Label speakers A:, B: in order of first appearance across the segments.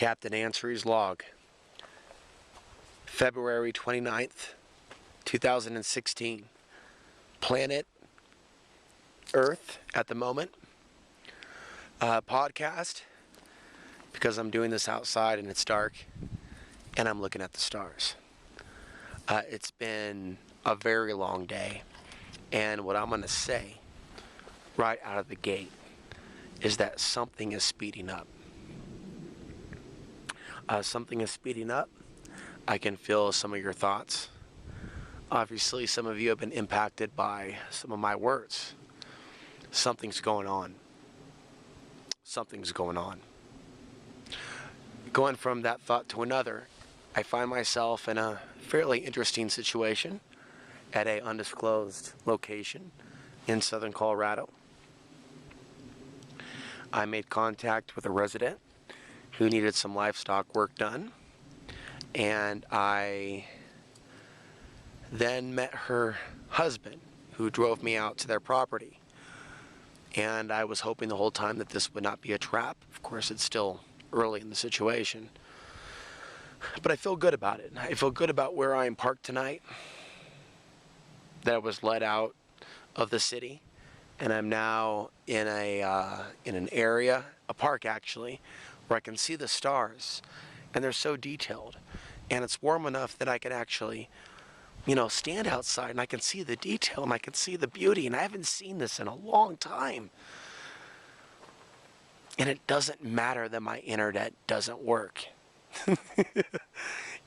A: Captain Answery's log, February 29th, 2016. Planet Earth at the moment. Podcast, because I'm doing this outside and it's dark and I'm looking at the stars. It's been a very long day, and what I'm going to say right out of the gate is that something is speeding up. Something is speeding up. I can feel some of your thoughts. Obviously, some of you have been impacted by some of my words. Something's going on. Something's going on. Going from that thought to another, I find myself in a fairly interesting situation at an undisclosed location in southern Colorado. I made contact with a resident who needed some livestock work done, and I then met her husband, who drove me out to their property. And I was hoping the whole time that this would not be a trap. Of course, it's still early in the situation, but I feel good about it. I feel good about where I am parked tonight, that I was let out of the city, and I'm now in an area, a park actually, where I can see the stars, and they're so detailed, and it's warm enough that I can actually, stand outside and I can see the detail and I can see the beauty, and I haven't seen this in a long time. And it doesn't matter that my internet doesn't work.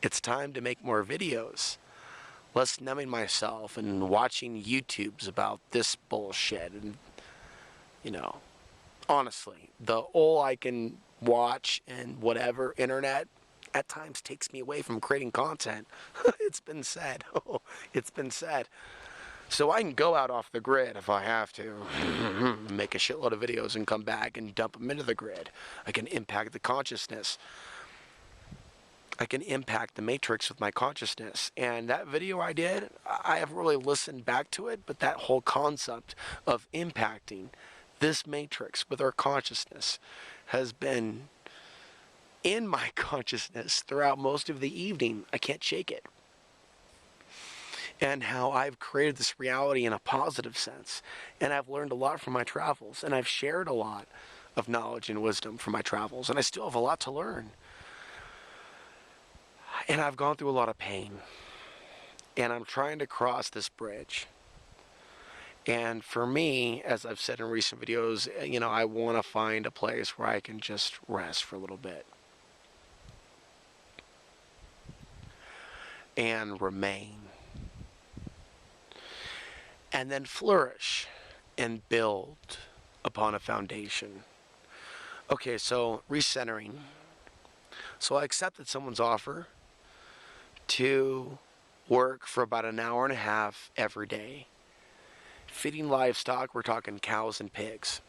A: It's time to make more videos. Less numbing myself and watching YouTubes about this bullshit. And, honestly, the all I can watch and whatever internet at times takes me away from creating content. It's been said. It's been said. So I can go out off the grid if I have to, make a shitload of videos and come back and dump them into the grid. I can impact the consciousness. I can impact the matrix with my consciousness. And that video I did, I haven't really listened back to it, but that whole concept of impacting this matrix with our consciousness has been in my consciousness throughout most of the evening. I can't shake it. And how I've created this reality in a positive sense. And I've learned a lot from my travels. And I've shared a lot of knowledge and wisdom from my travels. And I still have a lot to learn. And I've gone through a lot of pain. And I'm trying to cross this bridge. And for me, as I've said in recent videos, I want to find a place where I can just rest for a little bit. And remain. And then flourish and build upon a foundation. Okay, so recentering. So I accepted someone's offer to work for about an hour and a half every day. Feeding livestock, we're talking cows and pigs.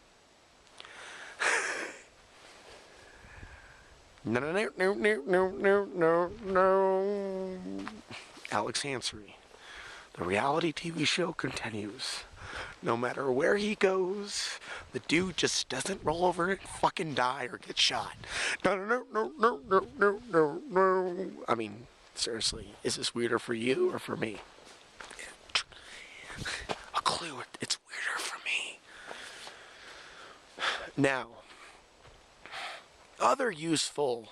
A: No. Alex Answery. The reality TV show continues. No matter where he goes, the dude just doesn't roll over and fucking die or get shot. No. I mean, seriously, is this weirder for you or for me? A clue, it's weirder for me. Now, other useful,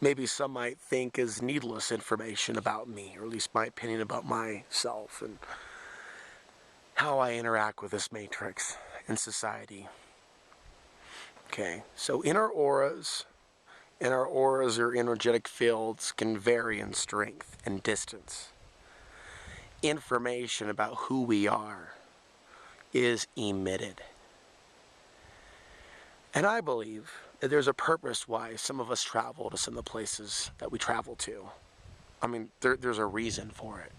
A: maybe some might think is needless information about me, or at least my opinion about myself and how I interact with this matrix in society. Okay, so inner auras or energetic fields can vary in strength and distance. Information about who we are is emitted. And I believe that there's a purpose why some of us travel to some of the places that we travel to. I mean, there's a reason for it.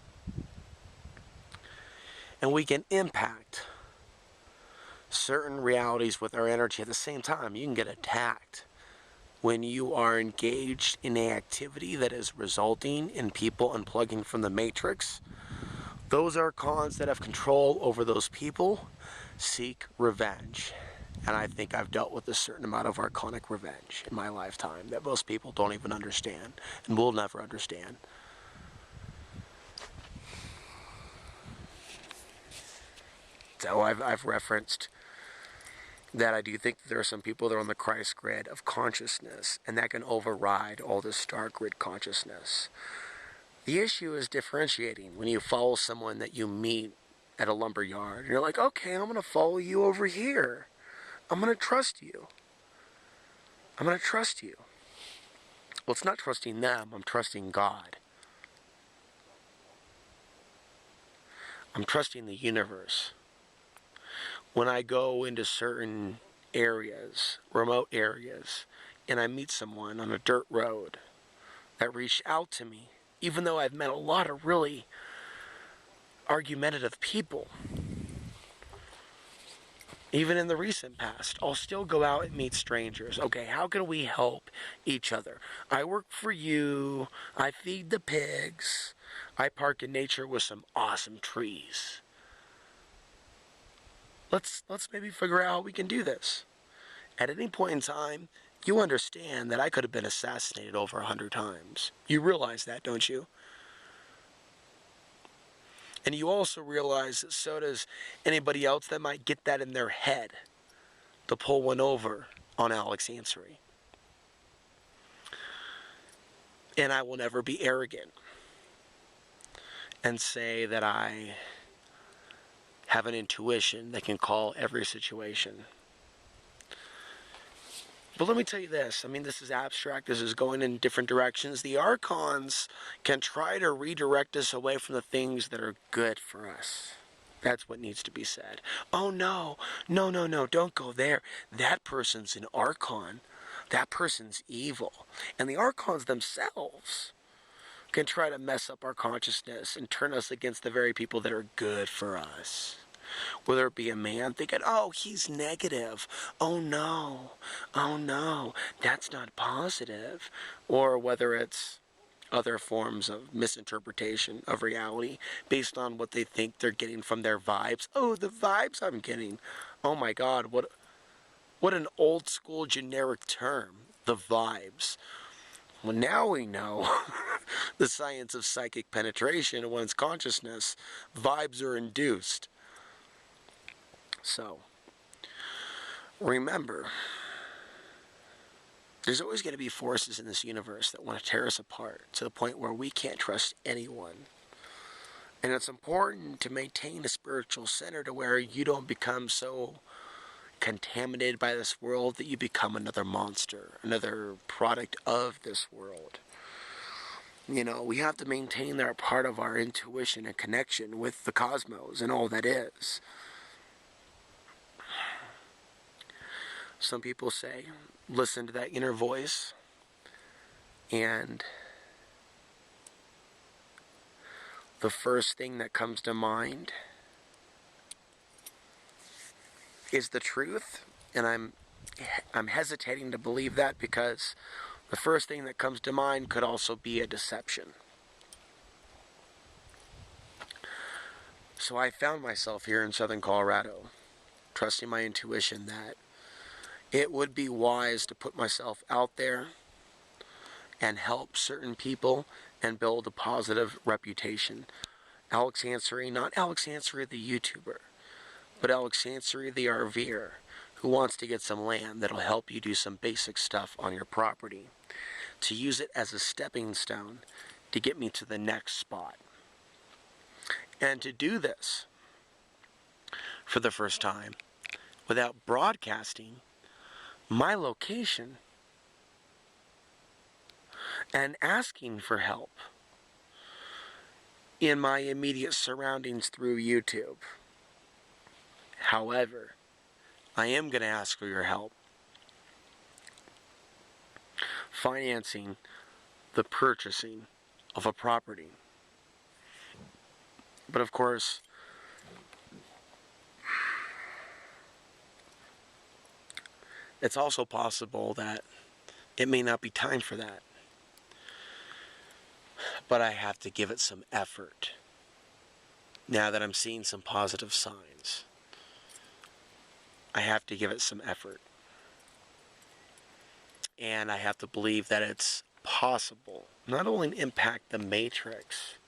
A: And we can impact certain realities with our energy at the same time. You can get attacked when you are engaged in an activity that is resulting in people unplugging from the matrix. Those archons that have control over those people seek revenge. And I think I've dealt with a certain amount of archonic revenge in my lifetime that most people don't even understand and will never understand. So I've referenced that I do think that there are some people that are on the Christ grid of consciousness, and that can override all this star grid consciousness. The issue is differentiating when you follow someone that you meet at a lumber yard. You're like, okay, I'm going to follow you over here. I'm going to trust you. I'm going to trust you. Well, it's not trusting them. I'm trusting God. I'm trusting the universe. When I go into certain areas, remote areas, and I meet someone on a dirt road that reached out to me, even though I've met a lot of really argumentative people, even in the recent past, I'll still go out and meet strangers. Okay, how can we help each other? I work for you. I feed the pigs. I park in nature with some awesome trees. Let's maybe figure out how we can do this. At any point in time, you understand that I could have been assassinated over 100 times. You realize that, don't you? And you also realize that so does anybody else that might get that in their head to pull one over on Alex Ansary. And I will never be arrogant and say that I have an intuition that can call every situation. But let me tell you this. I mean, this is abstract. This is going in different directions. The Archons can try to redirect us away from the things that are good for us. That's what needs to be said. Oh, no. No. Don't go there. That person's an Archon. That person's evil. And the Archons themselves can try to mess up our consciousness and turn us against the very people that are good for us. Whether it be a man thinking, oh, he's negative. Oh, no, that's not positive. Or whether it's other forms of misinterpretation of reality based on what they think they're getting from their vibes. Oh, the vibes I'm getting. Oh, my God, what an old school generic term, the vibes. Well, now we know the science of psychic penetration in one's consciousness. Vibes are induced. So, remember, there's always going to be forces in this universe that want to tear us apart to the point where we can't trust anyone. And it's important to maintain a spiritual center to where you don't become so contaminated by this world that you become another monster, another product of this world. You know, we have to maintain that part of our intuition and connection with the cosmos and all that is. Some people say, listen to that inner voice, and the first thing that comes to mind is the truth, and I'm hesitating to believe that because the first thing that comes to mind could also be a deception. So I found myself here in Southern Colorado, trusting my intuition that it would be wise to put myself out there and help certain people and build a positive reputation. Alex Ansary, not Alex Ansary the YouTuber, but Alex Ansary the RVer, who wants to get some land that'll help you do some basic stuff on your property, to use it as a stepping stone to get me to the next spot. And to do this for the first time without broadcasting my location and asking for help in my immediate surroundings through YouTube. However, I am going to ask for your help financing the purchasing of a property. But of course, it's also possible that it may not be time for that. But I have to give it some effort now that I'm seeing some positive signs. I have to give it some effort. And I have to believe that it's possible not only to impact the matrix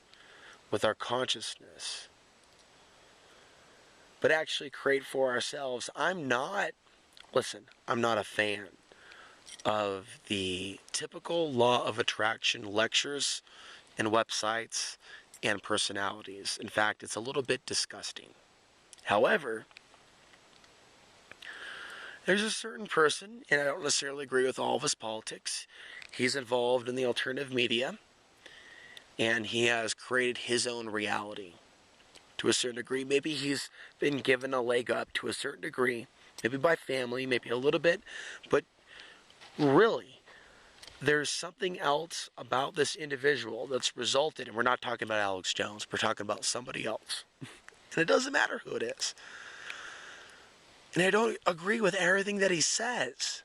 A: with our consciousness, but actually create for ourselves. I'm not a fan of the typical law of attraction lectures and websites and personalities. In fact, it's a little bit disgusting. However, there's a certain person, and I don't necessarily agree with all of his politics. He's involved in the alternative media, and he has created his own reality to a certain degree. Maybe he's been given a leg up to a certain degree, maybe by family, maybe a little bit, but really, there's something else about this individual that's resulted, and we're not talking about Alex Jones, we're talking about somebody else. And it doesn't matter who it is. And I don't agree with everything that he says.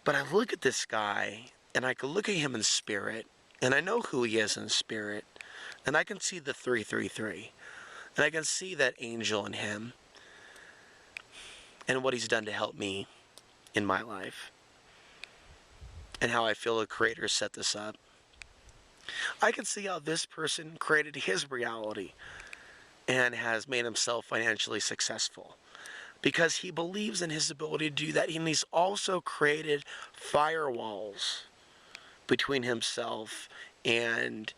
A: But I look at this guy, and I can look at him in spirit, and I know who he is in spirit, and I can see the 333, and I can see that angel in him, and what he's done to help me in my life, and how I feel the Creator set this up. I can see how this person created his reality and has made himself financially successful because he believes in his ability to do that. And he's also created firewalls between himself and,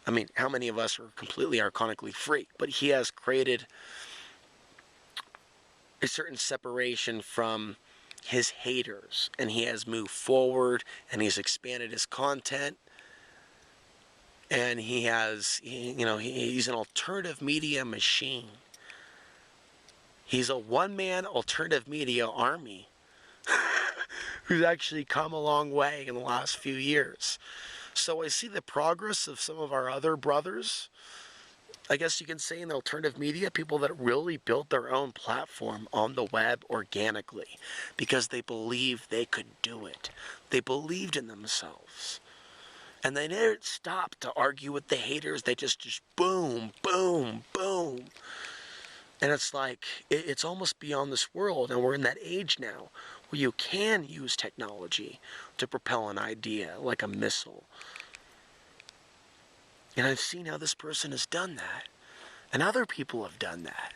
A: I mean, how many of us are completely archonically free? But he has created a certain separation from his haters, and he has moved forward, and he's expanded his content, and he has, he's an alternative media machine. He's a one-man alternative media army who's actually come a long way in the last few years. So I see the progress of some of our other brothers, I guess you can say, in the alternative media, people that really built their own platform on the web organically because they believed they could do it. They believed in themselves. And they didn't stop to argue with the haters. They just boom, boom, boom. And it's like, it's almost beyond this world. And we're in that age now where you can use technology to propel an idea like a missile. And I've seen how this person has done that. And other people have done that.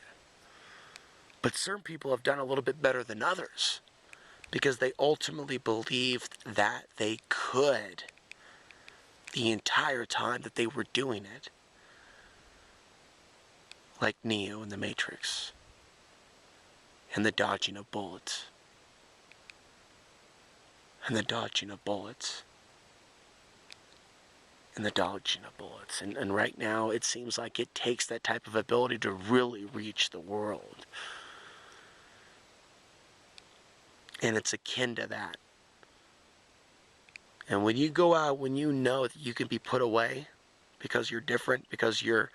A: But certain people have done a little bit better than others because they ultimately believed that they could the entire time that they were doing it. Like Neo in the Matrix. And the dodging of bullets. And the dodging of bullets. And the dodging of bullets. And right now, it seems like it takes that type of ability to really reach the world. And it's akin to that. And when you go out, when you know that you can be put away because you're different, because you're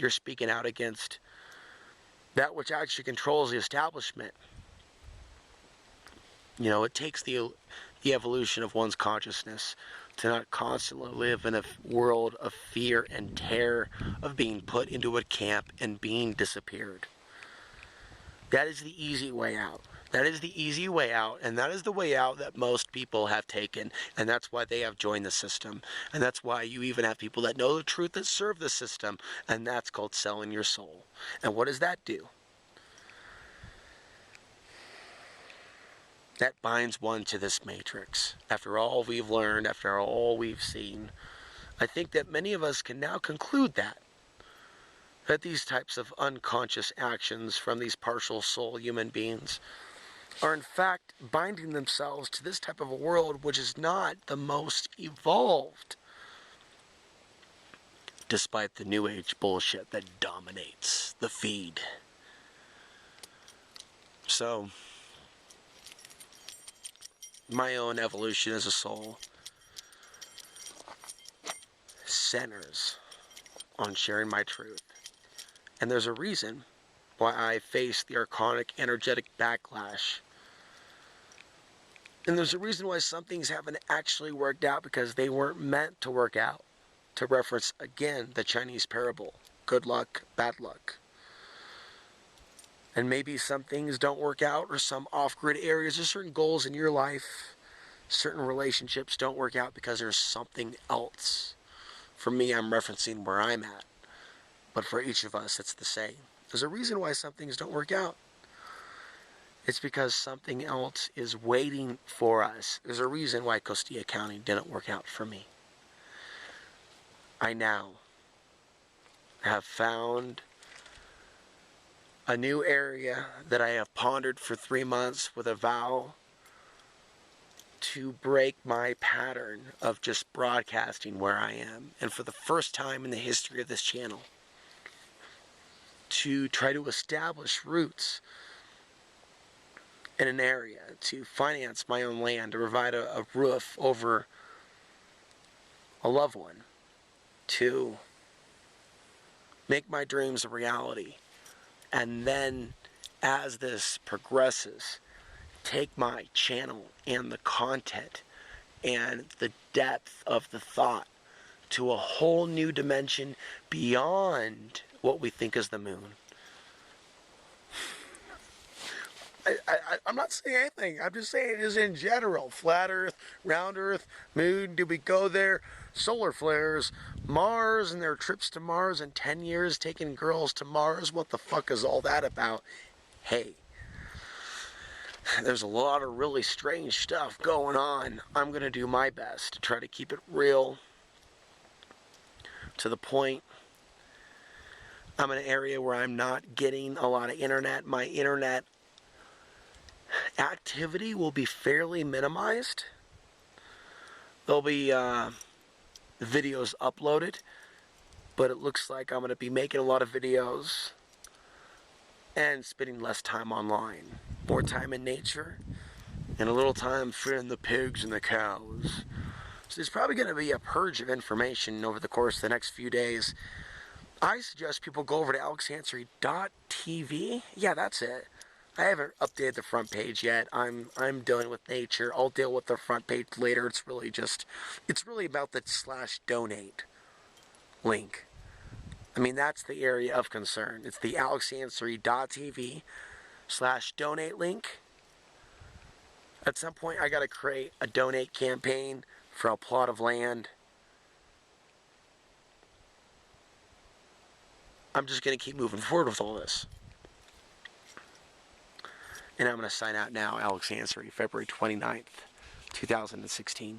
A: speaking out against that which actually controls the establishment, it takes the evolution of one's consciousness to not constantly live in a world of fear and terror of being put into a camp and being disappeared. That is the easy way out. That is the easy way out, and that is the way out that most people have taken, and that's why they have joined the system. And that's why you even have people that know the truth that serve the system, and that's called selling your soul. And what does that do? That binds one to this matrix. After all we've learned, after all we've seen, I think that many of us can now conclude that these types of unconscious actions from these partial soul human beings are in fact binding themselves to this type of a world which is not the most evolved, despite the New Age bullshit that dominates the feed. So, my own evolution as a soul centers on sharing my truth. And there's a reason why I face the archonic energetic backlash. And there's a reason why some things haven't actually worked out, because they weren't meant to work out. To reference again the Chinese parable, good luck, bad luck. And maybe some things don't work out, or some off-grid areas, or certain goals in your life, certain relationships don't work out because there's something else. For me, I'm referencing where I'm at. But for each of us, it's the same. There's a reason why some things don't work out. It's because something else is waiting for us. There's a reason why Costilla County didn't work out for me. I now have found a new area that I have pondered for 3 months with a vow to break my pattern of just broadcasting where I am. And for the first time in the history of this channel, to try to establish roots in an area, to finance my own land, to provide a roof over a loved one, to make my dreams a reality. And then, as this progresses, take my channel and the content and the depth of the thought to a whole new dimension beyond what we think is the moon. I'm not saying anything. I'm just saying it is in general. Flat Earth, round Earth, moon, do we go there? Solar flares, Mars and their trips to Mars in 10 years, taking girls to Mars. What the fuck is all that about? Hey, there's a lot of really strange stuff going on. I'm going to do my best to try to keep it real, to the point. I'm in an area where I'm not getting a lot of internet. My internet activity will be fairly minimized. There'll be videos uploaded, but it looks like I'm going to be making a lot of videos and spending less time online. More time in nature and a little time feeding the pigs and the cows. So there's probably going to be a purge of information over the course of the next few days. I suggest people go over to alexhansery.tv. Yeah, that's it. I haven't updated the front page yet. I'm dealing with nature. I'll deal with the front page later. It's really about the /donate link. I mean, that's the area of concern. It's the alexhansery.tv/donate link. At some point, I got to create a donate campaign for a plot of land. I'm just going to keep moving forward with all this. And I'm going to sign out now, Alex Hansery, February 29th, 2016.